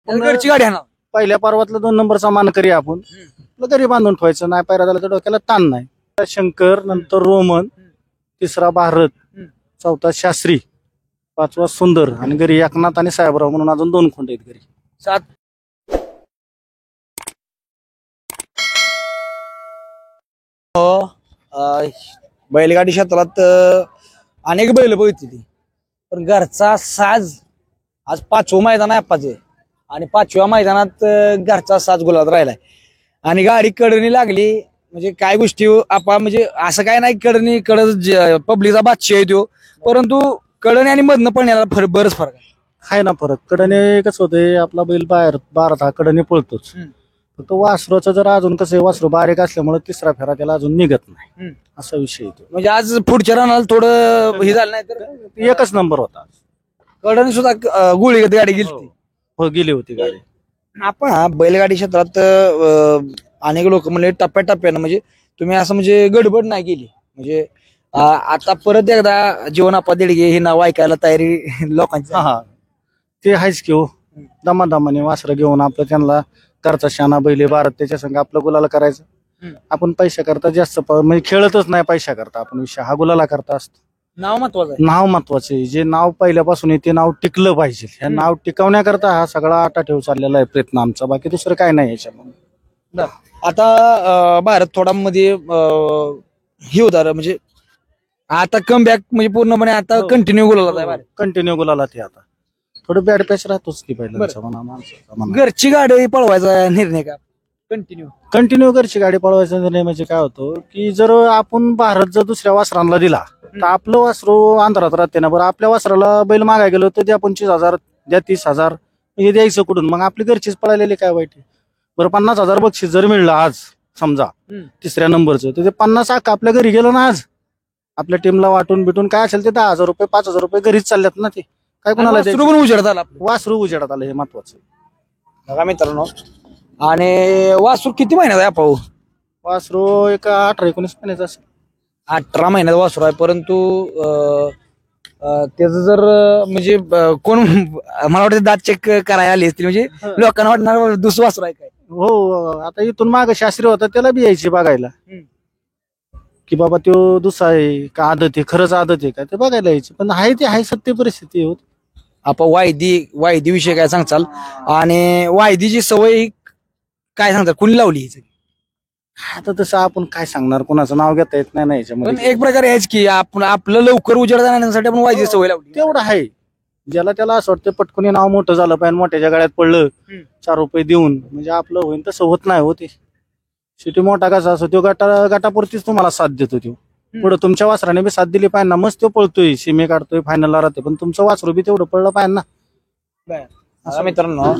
घरची गाडी आणा. पहिल्या पर्वातला 2 नंबरचा मानकरी आपण आपलं घरी बांधून ठेवायचं. नाही पायरा झाला तर डोक्याला ताण नाही. शंकर, नंतर रोमन, तिसरा भारत, चौथा शास्त्री, पाचवा सुंदर आणि घरी एकनाथ आणि साहेबराव म्हणून अजून 2 खोंड आहेत घरी. 7 बैलगाडी क्षेत्रात अनेक बैल बघितली, पण घरचा साज आज 5वं मैदान आहे आप्पाचे आणि 5व्या मैदानात घरचा साज गुलाबात राहिलाय आणि गाडी कडणी लागली. म्हणजे काय गोष्टी आपा म्हणजे असं काय नाही कडणी पब्लिकचा बादशाह आहे तो, परंतु कडणी आणि मधनं पळण्याला बरंच फरक आहे ना. फरक कडने कसं होतंय, आपला बैल बाहेर 12 कडने पळतोच. फक्त वासरूचं जर अजून कसं वासरू बारीक असल्यामुळे तिसरा फेरा त्याला अजून निघत नाही, असा विषय येतो. म्हणजे आज पुढच्या रनाला थोडं हे झालं नाही तर एकच नंबर होता. कडणी सुद्धा गुळीगत गाडी गेली. हो, गेली होती गाडी. आपण बैलगाडी क्षेत्रात अनेक लोक म्हणजे टप्प्याटप्प्यानं म्हणजे तुम्ही असं म्हणजे गडबड नाही केली. म्हणजे आता परत एकदा जीवनाप्पा देडगे हे नाव ऐकायला तयारी लोकांची. हा, ते आहेच की हो. दमादमाने वासरं घेऊन आपलं त्यांना घरचा शाना बैले भारत त्याच्या संग आपलं गुलाला करायचं. आपण पैशा करता जास्त म्हणजे खेळतच नाही पैशा करता. आपण विषय हा गुलाला करता असतो. नाव महत्वाचं आहे. नाव महत्वाचं आहे. जे नाव पहिल्यापासून आहे ते नाव टिकलं पाहिजे. हे नाव टिकवण्याकरता हा सगळा आटाठेव चाललेला आहे प्रयत्न आमचा. बाकी दुसरं काय नाही याच्यामध्ये. आता भारत थोडा मध्ये हे होता म्हणजे आता कम बॅक म्हणजे पूर्णपणे आता कंटिन्यू गुलाला कंटिन्यू गुलाला ते आता थोडं बॅड पॅच राहतोच की पहिला. घरची गाडी पळवायचा निर्णय का कंटिन्यू घरची गाडी पळवायचा निर्णय म्हणजे काय होतो की जर आपण भारत जर दुसऱ्या वासरांना दिला तर आपलं वासरू अंधारात राहते ना. बरं, आपल्या वासराला बैल मागाय गेलो तर द्या 25,000 द्या 30,000 हे द्यायचं कुठून. मग आपली घरचीच पळालेली काय वाईट. बरं, 50,000 बक्षीस जर मिळलं आज समजा तिसऱ्या नंबरचं, तर ते 50 आपल्या घरी गेलं ना. आज आपल्या टीमला वाटून बिटून काय असेल ते 10,000 रुपये 5,000 रुपये घरीच चालल्यात ना. ते काय कोणाला उजेडात आला. वासरू उजेडात आलं हे महत्वाचं. बघा मित्रांनो, आणि वासरू किती महिन्यात आहे पाहू. वासरू एक 18-19 महिन्याचं असेल. 18 महिन्यात वासरू आहे, परंतु त्याचं जर म्हणजे कोण मला वाटतं दात चेक करायला आली असतील म्हणजे लोकांना वाटणार दुसरं वासरू आहे काय. हो, आता इथून माग शास्त्री होता त्याला बी यायची बघायला की बाबा तो दुसरा आहे का आदत आहे, खरंच आदत आहे का ते बघायला यायचे. पण आहे ते आहे सत्य परिस्थिती होती. आपण वायदी विषय काय सांगचाल आणि वायदीची सवय काय सांगतात, कुणी लावली. आता तसं आपण काय सांगणार, कोणाचं नाव घेता येत नाही याच्यामध्ये. एक प्रकारे हेच की आपण आपलं लवकर उजेड जाण्यासाठी आपण वायदी सवय लावली. तेवढं आहे. ज्याला त्याला असं वाटतं पटकन नाव मोठं झालं पाहिजे, मोठ्याच्या गाड्यात पडलं 4 रुपये देऊन म्हणजे आपलं होईल, तसं होत नाही होते. शेवटी मोठा कसा असो तो गटापुरतीच तुम्हाला साथ देतो. तो पुढे तुमच्या वासराने बी साथ दिली पाहिजे ना. मस्त तो पळतोय, सीमे काढतोय, फायनलला राहते, पण तुमचं वासरू बी तेवढं पडलं पाहिजे ना. मित्रांनो,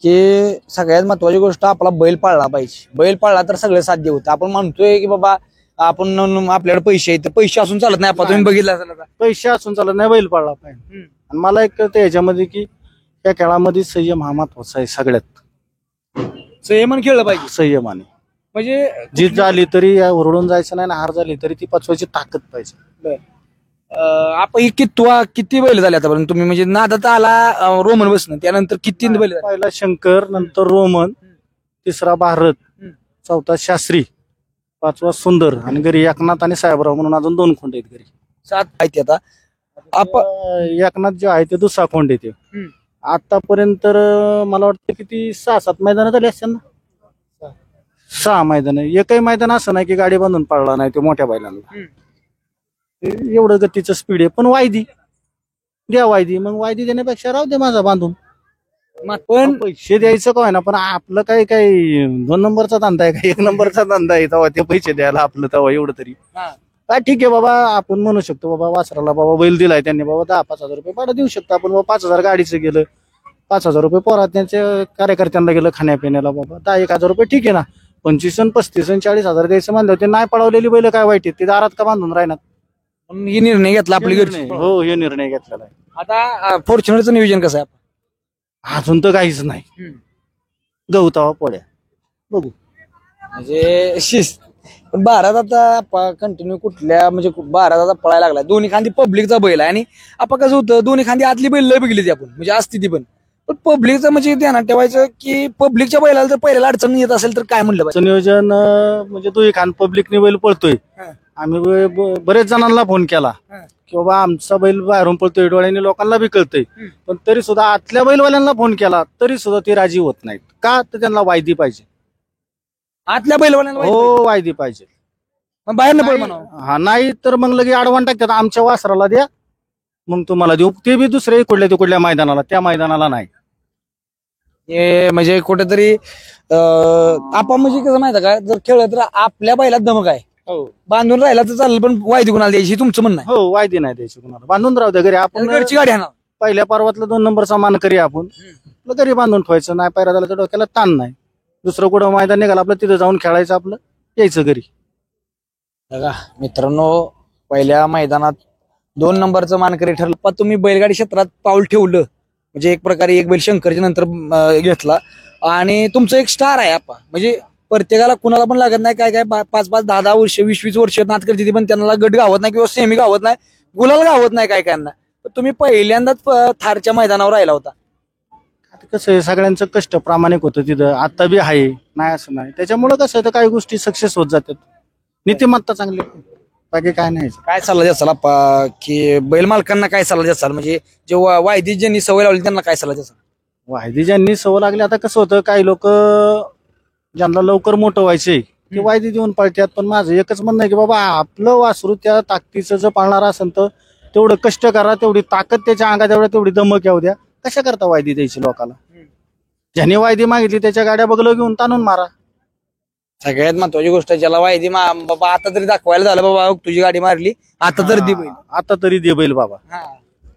की सगळ्यात महत्वाची गोष्ट आपला बैल पाळला पाहिजे. बैल पाळला तर सगळं साध्य होतं. आपण म्हणतोय की बाबा आपण आपल्याकडे पैसे आहेत, पैसे असून चालत नाही. आपण तुम्ही बघितलं असेल, पैसे असून चालत नाही, बैल पाळला पाहिजे. आणि मला एक कळतं याच्यामध्ये की या खेळामध्ये संयम हा महत्वाचा आहे. सगळ्यात संयमाने खेळलं पाहिजे. संयमाने म्हणजे जीत झाली तरी ओरडून जायचं नाही, हार झाली तरी ती पचवायची ताकद पाहिजे. आपण किती बैल झाले आतापर्यंत तुम्ही म्हणजे नादात आला रोमन बसणं, त्यानंतर किती बैल. पहिला शंकर, नंतर रोमन, तिसरा भारत, चौथा शास्त्री, पाचवा सुंदर आणि घरी एकनाथ आणि साहेबराव म्हणून अजून 2 खोंड आहेत घरी. 7 आहेत. आता एकनाथ जे आहे ते दुसरा खोंड येते. आतापर्यंत मला वाटतं किती 6-7 मैदान झाली असतील ना. 6 मैदान. एकही मैदान असं नाही की गाडी बांधून पडला नाही ते मोठ्या बैलांना. एवढं गतीचं स्पीड आहे. पण वायदी द्या, वायदी मग वायदी देण्यापेक्षा राहू दे माझा बांधून. पण पैसे द्यायचं काय ना, पण आपलं काय 2 नंबरचा धंदा आहे का 1 नंबरचा धंदा आहे तेव्हा ते पैसे द्यायला आपलं तेव्हा एवढं तरी काय ठीक आहे बाबा. आपण म्हणू शकतो बाबा वासराला बाबा बैल दिलाय त्यांनी बाबा 10-5 रुपये भाडं देऊ शकतो आपण. बाबा 5,000 गाडीचं गेलं, 5,000 रुपये पोरात त्यांच्या कार्यकर्त्यांना गेलं खाण्यापिण्याला बाबा 10-1,000 रुपये ठीक आहे ना. 25 आणि 35 आणि 40,000 द्यायचं म्हणलं ते नाही पळवलेली बैल काय वाईट आहे, ते दारात का बांधून राहणार. हे निर्णय घेतला आपली घरची. हो, हे निर्णय घेतलेला आहे. आता फॉर्च्युनरचं नियोजन कसं आहे. अजून तर काहीच नाही. गवतावा पोळ्या बघू म्हणजे शिस्त. पण भारत आता कंटिन्यू कुठल्या म्हणजे भारत आता पळायला लागला. दोन्ही खांदी पब्लिकचा बैल आहे आणि आपण कसं होतं दोन्ही खांदी आतली बैल लय बघितली ती आपण म्हणजे असती ती पण पण पब्लिकचं म्हणजे ध्यानात ठेवायचं की पब्लिकच्या बैलाला जर पहिल्याला अडचण येत असेल तर काय म्हणलं पाहिजे? आमचं नियोजन म्हणजे दुई खान पब्लिकने बैल पळतोय. हा. आम्ही बरेच जणांना फोन केला हा. की बाबा आमचा बैल बाहेरून पळतोय, डोळ्यांनी लोकांना बी कळतंय. पण तरी सुद्धा आतल्या बैलवाल्यांना फोन केला तरी सुद्धा ते राजी होत नाहीत. का तर त्यांना वायदी पाहिजे. आतल्या बैलवाल्यांना माहिती हो, वायदी पाहिजे. पाहिजे. मग बाहेरनं पळ म्हणावं. हा, नाही तर मग लगे आडवण टाकतात, आमच्या वासराला द्या मग तुम्हाला देऊ. ते बी दुसऱ्या कुठल्या मैदानाला, त्या मैदानाला नाही. हे म्हणजे कुठेतरी आपण म्हणजे कसं माहिती का, जर खेळलं तर आपल्या बैलात धमक आहे, बांधून राहिला तर चालेल, पण वायदी कुणाला द्यायची तुमचं म्हणणं आहे? हो, वायदी नाही द्यायची कुणाला. बांधून राहू द्या घरी. आपण घरची गाडी आणा. पहिल्या पर्वातला 2 नंबरचा मान करी आपण आपलं घरी बांधून ठेवायचं. नाही पायरा झाला तर डोक्याला ताण नाही. दुसरं कुठं मैदान निघालं आपलं तिथं जाऊन खेळायचं, आपलं यायचं घरी. बघा मित्रांनो, पहिल्या मैदानात 2 नंबरचं मानकरी ठरलं. पण तुम्ही बैलगाडी क्षेत्रात पाऊल ठेवलं म्हणजे एक प्रकारे एक बैल शंकरच्या नंतर घेतला आणि तुमचं एक स्टार आहे आपा. म्हणजे प्रत्येकाला कुणाला पण लागत नाही, काय 5-5, 10-10 वर्ष, 20-20 वर्ष नात करते पण त्यांना गट गावत नाही किंवा सेमी गावत नाही, गुलाल गावत नाही काय कायांना. तुम्ही पहिल्यांदाच थारच्या मैदानावर राहिला होता. आता कसं आहे, सगळ्यांचं कष्ट प्रामाणिक होतं तिथं. आता बी आहे, नाही असं नाही. त्याच्यामुळं कसं आहे, काही गोष्टी सक्सेस होत जातात. नीतिमत्ता चांगली, बाकी काय नाही. काय सल्ला द्याल आपा की बैल मालकांना काय सल्ला द्याल, म्हणजे जे वायदी ज्यांनी सवय लावली त्यांना काय सल्ला द्याल? वायदी ज्यांनी सवय लागली, आता कसं होतं, काही लोक ज्यांना लवकर मोठं व्हायचंय ते वायदी देऊन पळतात. पण माझं एकच म्हणणं आहे की बाबा आपलं वासरू त्या ताकदीचं जर पाळणार असेल तर तेवढं कष्ट करा, तेवढी ताकद त्याच्या अंगात, तेवढी दमक येऊ द्या. कशा करता वायदी द्यायची लोकांना? ज्याने वायदी मागितली त्याच्या गाड्या बगलं घेऊन ताणून मारा. सगळ्यात महत्वाची गोष्ट, ज्याला वायदी बाबा आता तरी दाखवायला झालं, बाबा तुझी गाडी मारली आता तर दे बैल. आता तरी दे बैल बाबा.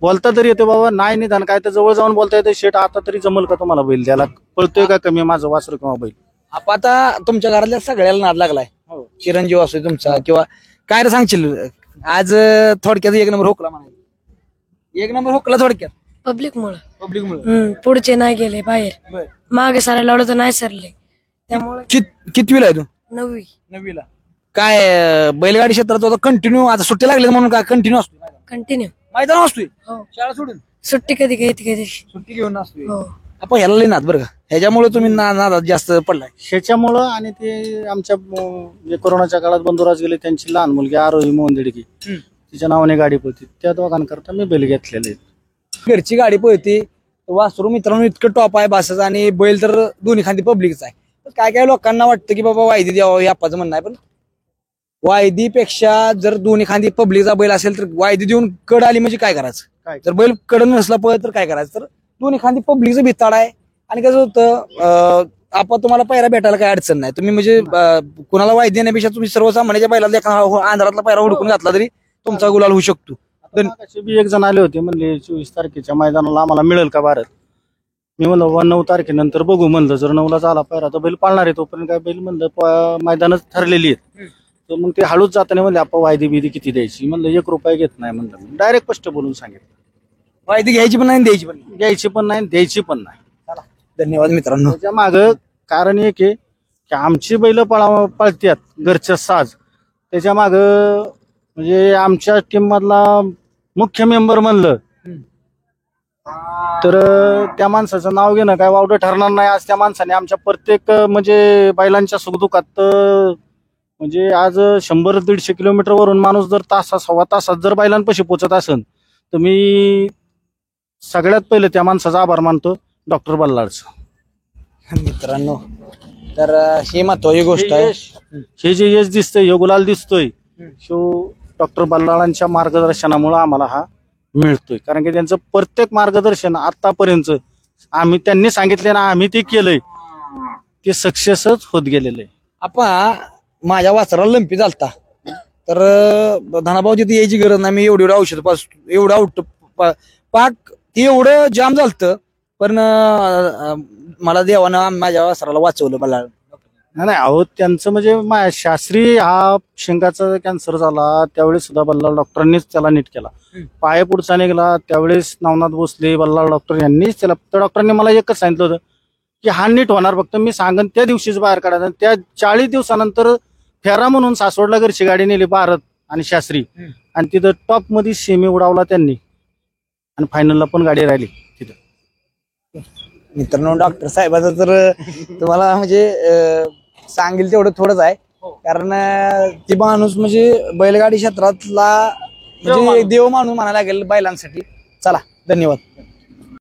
बोलता तरी येते बाबा, नाही निदान काय तर जवळ जाऊन बोलता येते, शेट आता तरी जमल का तुम्हाला बैल द्यायला? पळतोय का कमी माझं वासरू किंवा बैल? आपण आता तुमच्या घरातल्या सगळ्याला नाद लागलाय, चिरंजीव असो तुमचा किंवा काय रे सांगशील आज थोडक्यात 1 नंबर हुकला म्हणायचं, 1 नंबर हुकला थोडक्यात पब्लिक मुळे. पब्लिक मुळे पुढचे नाही गेले बाहेर, मागे सरायला लावलं तर नाही सरले, त्यामुळे. कितवीला आहे तू? 9वी. 9वीला. काय बैलगाडी क्षेत्रात होता कंटिन्यू, आता सुट्टी लागली म्हणून काय कंटिन्यू असतो कंटिन्यू मैदान असतोय? हो. शाळा सोडून सुट्टी कधी कधी सुट्टी घेऊन असतोय. हो. आपण ह्याला लई नाद बरं का, ह्याच्यामुळे तुम्ही नादात जास्त पडलाय. ह्याच्यामुळं. आणि ते आमच्या जे कोरोनाच्या काळात बंधुराज गेले, त्यांची लहान मुलगी आरोही मोहन दिडकी, तिच्या नावाने गाडी पळते. त्या दोघांकरता मी बैल घेतलेले आहेत. घरची गाडी पळते, वासरू मित्रांनो इतकं टॉप आहे बासच, आणि बैल तर दोन्ही खांदी पब्लिकच आहे. काय काय लोकांना वाटतं की बाबा वायदी द्यावं हे आपाचं म्हणणं आहे, पण वायदीपेक्षा जर दोन्ही खांदी पब्लिकचा बैल असेल तर वायदी देऊन कड आली म्हणजे काय करायचं? जर बैल कड नसला पळत तर काय करायचं? तर दोन्ही खांदी पब्लिकचं भिताड आहे. आणि कसं होतं, आपण तुम्हाला पायरा भेटायला काय अडचण नाही. तुम्ही म्हणजे कुणाला वायदी देण्यापेक्षा तुम्ही सर्वसामान्याच्या बैलाला आंध्रातला पायरा हुडकून घातला तरी तुमचा गुलाल होऊ शकतो. बी एक जण आले होते, म्हणले 24 तारखेच्या मैदानाला आम्हाला मिळेल का भारत? मी म्हणलं 9 तारखेनंतर बघू म्हणलं, जर 9ला झाला पायरा तर बैल पाळणार आहे. तोपर्यंत काय बैल म्हणलं मैदानच ठरलेली आहेत. तर मग ते हळूच जाताना म्हणले आपण वायदी बिदी किती द्यायची? म्हणलं 1 रुपया घेत नाही म्हणलं. मी डायरेक्ट स्पष्ट बोलून सांगितलं, वायदी घ्यायची पण नाही द्यायची पण नाही. घ्यायची पण नाही, द्यायची पण नाही. धन्यवाद मित्रांनो. त्याच्या मागं कारण एक आहे की आमची बैल पळत्यात घरच्या साज. त्याच्या मागं म्हणजे आमच्या टीम मधला मुख्य मेंबर म्हणलं तर त्या माणसाचं नाव घेणं काय वावडं ठरणार नाही. आज त्या माणसाने आमच्या प्रत्येक म्हणजे बैलांच्या सुखदुःखात म्हणजे आज 100-150 किलोमीटर वरून माणूस जर तासा 1.25 तासात जर बैलांपाशी पोहोचत असेल तर मी सगळ्यात पहिले त्या माणसाचा आभार मानतो, डॉक्टर बल्लाळचं. मित्रांनो, तर ही महत्वाची गोष्ट आहे. हे जे यश दिसतंय, हे गुलाल दिसतोय, शो डॉक्टर बल्लाळांच्या मार्गदर्शनामुळे आम्हाला हा मिळतोय. कारण की त्यांचं प्रत्येक मार्गदर्शन आतापर्यंत त्यांनी सांगितले ना, आम्ही ते केलंय, ते सक्सेसच होत गेलेलं आहे. आपा माझ्या वासराला लंपी झालता, तर धनाभाऊ तिथे यायची गरज नाही. मी एवढं औषध एवढं आउट पाक ते एवढं जाम झालतं, पण मला देवानं माझ्या वासराला वाचवलं. मला नाही अहो, त्यांचं म्हणजे शास्त्री हा शिंगाचा कॅन्सर झाला त्यावेळेस सुद्धा बल्लाळ डॉक्टरांनीच त्याला नीट केला. पाय पुढचा निघाला त्यावेळेस नवनाथ भोसले बल्लाळ डॉक्टर यांनीच त्याला, त्या डॉक्टरांनी मला एकच सांगितलं होतं की हा नीट होणार, फक्त मी सांगन त्या दिवशीच बाहेर काढायचं. त्या 40 दिवसानंतर फेरा म्हणून सासवडला घरची गाडी नेली भारत आणि शास्त्री, आणि तिथं टॉप मध्ये सेमी उडावला त्यांनी, आणि फायनलला पण गाडी राहिली तिथं. मित्रांनो डॉक्टर साहेबाचं तर तुम्हाला म्हणजे सांगेल तेवढं थोडंच आहे. कारण ती माणूस म्हणजे बैलगाडी क्षेत्रातला म्हणजे देव माणूस म्हणायला लागेल बैलांसाठी. चला धन्यवाद.